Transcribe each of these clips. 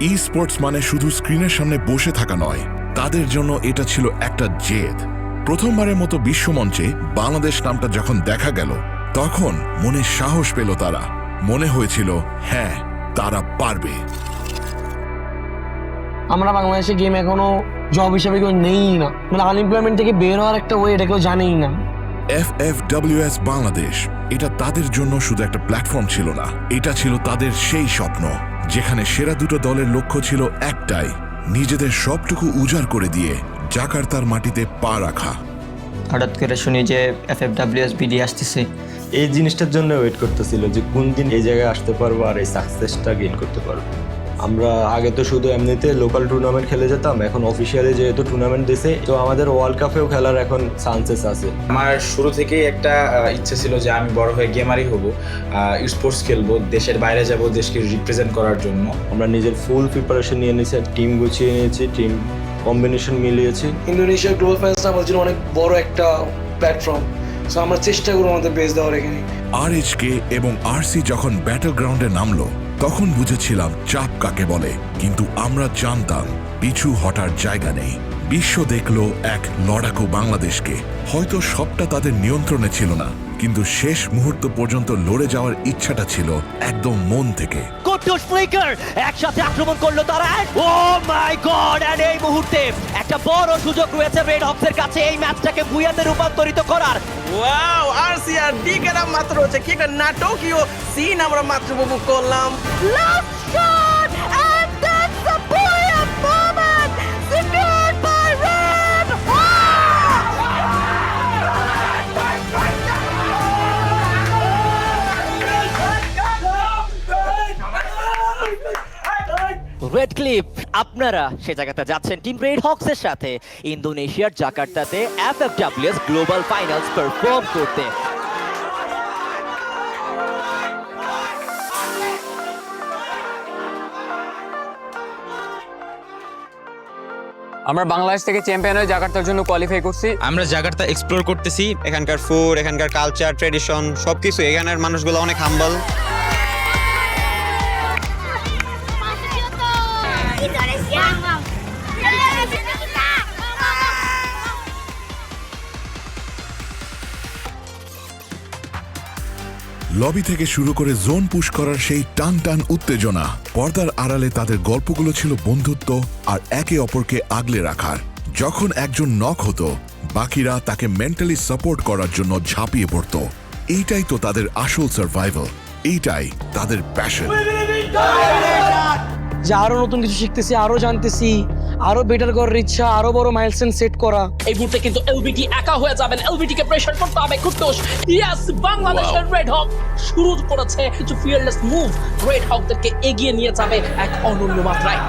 ই sports মানে শুধু স্ক্রিনের সামনে বসে থাকা নয়, তাদের জন্য এটা ছিল একটা জেদ। প্রথমবারের মতো বিশ্বমঞ্চে বাংলাদেশ নামটা যখন দেখা গেল, তখন মনে সাহস পেল তারা। মনে হয়েছিল হ্যাঁ, তারা পারবে। আমরা বাংলাদেশে গেম এখনো জব হিসেবে কেউ নেই না, মানে আনএমপ্লয়মেন্ট থেকে বের হওয়ার একটা ওয়ে এটা কেউ জানেই না। FFWS বাংলাদেশ এটা তাদের জন্য শুধু একটা প্ল্যাটফর্ম ছিল না, এটা ছিল তাদের সেই স্বপ্ন যেখানে সেরা দুটো দলের লক্ষ্য ছিল একটাই, নিজেদের সবটুকু উজাড় করে দিয়ে জাকার্তার মাটিতে পা রাখা। হঠাৎ করে শুনি যে FFWS BD আসতেছে। এই জিনিসটার জন্য ওয়েট করতেছিল যে কোন দিন এই জায়গায় আসতে পারবো আর এই সাকসেসটা গেইন করতে পারবো। আমরা আগে তো শুধু এমনিতে লোকাল টুর্নামেন্ট খেলে যেতাম, এখন অফিসিয়ালি যেহেতু টুর্নামেন্ট দিছে, তো আমাদের ওয়ার্ল্ড কাপেও খেলার এখন চান্সেস আছে। আমার শুরু থেকেই একটা ইচ্ছে ছিল যে আমি বড় হয়ে গেমারই হব, স্পোর্টস খেলবো, দেশের বাইরে যাব দেশকে রিপ্রেজেন্ট করার জন্য। আমরা নিজের ফুল প্রিপারেশন নিয়ে নিয়েছি, টিম গুছিয়ে নিয়েছি, টিম কম্বিনেশন মিলিয়েছি। ইন্দোনেশিয়ার গ্লোবাল ফাইনালসটা আমাদের জন্য অনেক বড় একটা প্ল্যাটফর্ম, সো আমরা চেষ্টা করবো আমাদের বেস দেওয়ার এখানে। RHK এবং RC যখন ব্যাটল গ্রাউন্ডে নামলো, তখন বুঝেছিলাম চাপ কাকে বলে, কিন্তু আমরা জানতাম পিছু হটার জায়গা নেই। বিশ্ব দেখলো এক লড়াকু বাংলাদেশকে। হয়তো সবটা তাদের নিয়ন্ত্রণে ছিল না, কিন্তু শেষ মুহূর্ত পর্যন্ত লড়ে যাওয়ার ইচ্ছাটা ছিল একদম মন থেকে। কোট্টুস ফ্লিকার একসাথে আক্রমণ করলো তারা। ও মাই গড! এন্ড এই মুহূর্তে একটা বড় সুযোগ রয়েছে রেড হক্সের কাছে এই ম্যাচটাকে বুয়াতে রূপান্তরিত করার। ওয়াও, আরসিআর ডিকেরা মাত্র হচ্ছে কি একটা নাটকীয় সিন আমরা মাত্র উপভোগ করলাম। Last shot, and that's a brilliant moment, secured by Red. Red clip, আপনারা সে জায়গাতে যাচ্ছেন টিম রেড হক্সের সাথে ইন্দোনেশিয়ার জাকার্তাতে FFWS গ্লোবাল ফাইনালস পারফর্ম করতে। আমরা বাংলাদেশ থেকে চ্যাম্পিয়ন হয়ে জাকার্তার জন্য কোয়ালিফাই করছি। আমরা জাকার্তা এক্সপ্লোর করতেছি, এখানকার ফুড, এখানকার কালচার, ট্রেডিশন সবকিছু। এখানের মানুষগুলো অনেক হাম্বল। লবি থেকে শুরু করে জোন পুশ করার সেই টান টান উত্তেজনা, পর্দার আড়ালে তাদের গল্পগুলো ছিল বন্ধুত্ব আর একে অপরকে আগলে রাখার। যখন একজন নক হতো, বাকিরা তাকে মেন্টালি সাপোর্ট করার জন্য ঝাঁপিয়ে পড়ত। এইটাই তো তাদের আসল সার্ভাইভাল, এইটাই তাদের প্যাশন। যে আরো নতুন কিছু শিখতেছি, আরো জানতেছি, আরো বেটার করার ইচ্ছা, আরো বড় মাইলস্টোন সেট করা। এই মুহূর্তে কিন্তু এলবিটি একা হয়ে যাবেন, এলবিটি কে প্রেসার করতে হবে। কুট্টুস, ইয়েস, বাংলাদেশের রেড হক শুরু করেছে কিছু ফিয়ারলেস মুভ, রেড হকদেরকে এগিয়ে নিয়ে যাবে এক অনন্য মাত্রায়।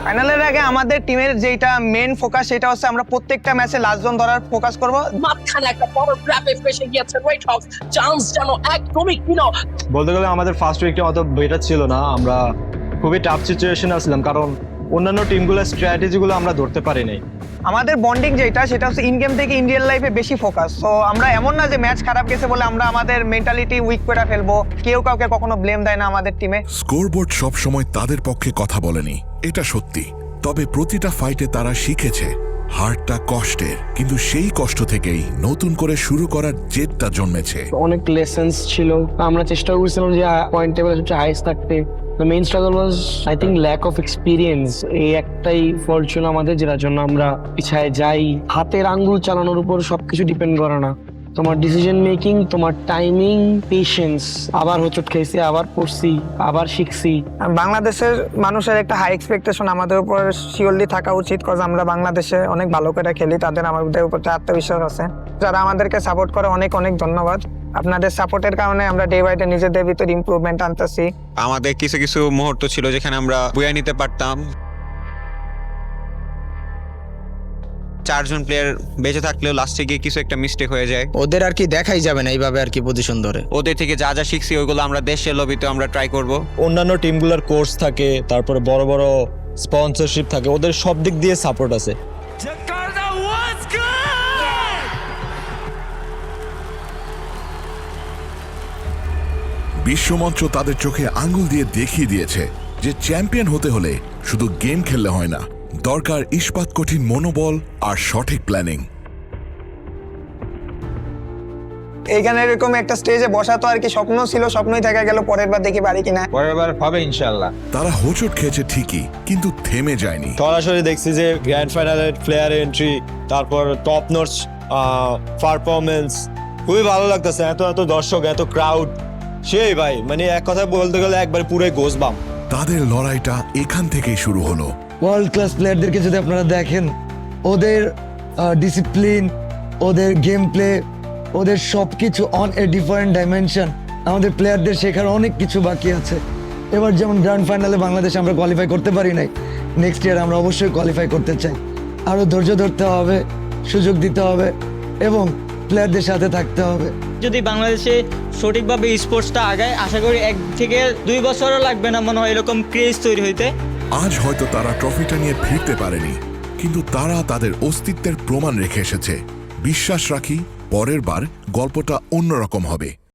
ফাইনালের আগে আমাদের টিমের যেটা মেইন ফোকাস সেটা হচ্ছে আমরা প্রত্যেকটা ম্যাচে লাস্ট জোন ধরার ফোকাস করব। মাঝখানে একটা বড় ট্র্যাপে ফেসে গিয়েছে রেড হক, চান্স যেন একদমই কিন। বলতে গেলে আমাদের ফার্স্ট উইকটা অত বেটার ছিল না, আমরা খুবই টাফ সিচুয়েশনে আসলাম, কারণ অন্যান্য টিমগুলোর স্ট্র্যাটেজিগুলো আমরা ধরতে পারিনি। আমাদের বন্ডিং যেটা সেটা হচ্ছে ইন গেম থেকে ইন রিয়েল লাইফে বেশি ফোকাস। সো আমরা এমন না যে ম্যাচ খারাপ গেছে বলে আমরা আমাদের মেন্টালিটি উইক করে ফেলবো, কেউ কাউকে কখনো ব্লেম দেয় না আমাদের টিমে। স্কোরবোর্ড সবসময় তাদের পক্ষে কথা বলেনি, এটা সত্যি। তবে প্রতিটা ফাইটে তারা শিখেছে হারটা কষ্টের, কিন্তু সেই কষ্ট থেকেই নতুন করে শুরু করার জেদটা জন্মেছে। অনেক লেসেন্স ছিল, আমরা চেষ্টা করছিলাম যে পয়েন্ট টেবিলে সবচেয়ে হাইস্ট থাকতে। The main struggle was, I think, lack of experience. এই একটাই ফল্ট ছিল আমাদের, যেটার জন্য আমরা পিছায় যাই। হাতের আঙ্গুল চালানোর উপর সবকিছু ডিপেন্ড করে না, তোমার ডিসিশন মেকিং, তোমার টাইমিং, পেশেন্স। আবার হোঁচট খেয়েছি, আবার পড়ছি, আবার শিখছি। বাংলাদেশের মানুষের একটা হাই এক্সপেকটেশন আমাদের উপর শিওরলি থাকা উচিত, কজ আমরা বাংলাদেশে অনেক ভালো করে খেলি, তাদের আমাদের উপর আত্মবিশ্বাস আছে। যারা আমাদেরকে সাপোর্ট করে অনেক অনেক ধন্যবাদ। আপনাদের সাপোর্টের কারণে আমরা ডে বাই ডে নিজেদের ভিতর ইমপ্রুভমেন্ট আনতেছি। আমাদের কিছু কিছু মুহূর্ত ছিল যেখানে আমরা বুয়া নিতে পারতাম। 4 জন প্লেয়ার বেঁচে থাকলেও লাস্টে গিয়ে কিছু একটা মিস্টেক হয়ে যায়। ওদের আর কি দেখাই যাবে না এইভাবে আর কি পজিশন ধরে। ওদের থেকে যা যা শিখছি ওইগুলো আমরা দেশের লবিতে আমরা ট্রাই করব। অন্যান্য টিমগুলোর কোর্স থাকে, তারপরে বড় বড় স্পন্সরশিপ থাকে, ওদের সব দিক দিয়ে সাপোর্ট আছে। বিশ্বমঞ্চ তাদের চোখে আঙ্গুল দিয়ে দেখিয়ে দিয়েছে যে চ্যাম্পিয়ন হতে হলে শুধু গেম খেললে হয় না, দরকার ইস্পাত কঠিন মনোবল আর সঠিক প্ল্যানিং। এইখানে এরকম একটা স্টেজে বসা তো আর কি স্বপ্ন ছিল, স্বপ্নই থেকে গেল, পরের বার দেখি বাড়ি কিনা। পরের বার হবে ইনশাল্লাহ। তারা হোঁচট খেয়েছে ঠিকই, কিন্তু থেমে যায়নি। সরাসরি দেখছি যে গ্র্যান্ড ফাইনালের প্লেয়ার এন্ট্রি, তারপর টপ নোটস পারফরমেন্স, খুবই ভালো লাগতেছে। এত এত দর্শক, এত ক্রাউড, সেই ভাই মানে এক কথা বলতে গেলে একবার পুরো গোসবাম। তাদের লড়াইটা এখান থেকেই শুরু হলো। ওয়ার্ল্ড ক্লাস প্লেয়ারদেরকে যদি আপনারা দেখেন, ওদের ডিসিপ্লিন, ওদের গেম প্লে, ওদের সব কিছু অন এ ডিফারেন্ট ডাইমেনশন। আমাদের প্লেয়ারদের শেখার অনেক কিছু বাকি আছে। এবার যেমন গ্র্যান্ড ফাইনালে বাংলাদেশ আমরা কোয়ালিফাই করতে পারি নাই, নেক্সট ইয়ার আমরা অবশ্যই কোয়ালিফাই করতে চাই। আরও ধৈর্য ধরতে হবে, সুযোগ দিতে হবে এবং প্লেয়ারদের সাথে থাকতে হবে। যদি বাংলাদেশে সঠিকভাবে স্পোর্টসটা আগায়, আশা করি 1 থেকে 2 বছরও লাগবে না মনে হয় এরকম ক্রেজ তৈরি হইতে। আজ হয়তো তারা ট্রফিটা নিয়ে ফিরতে পারেনি, কিন্তু তারা তাদের অস্তিত্বের প্রমাণ রেখে এসেছে। বিশ্বাস রাখি পরের বার গল্পটা অন্যরকম হবে।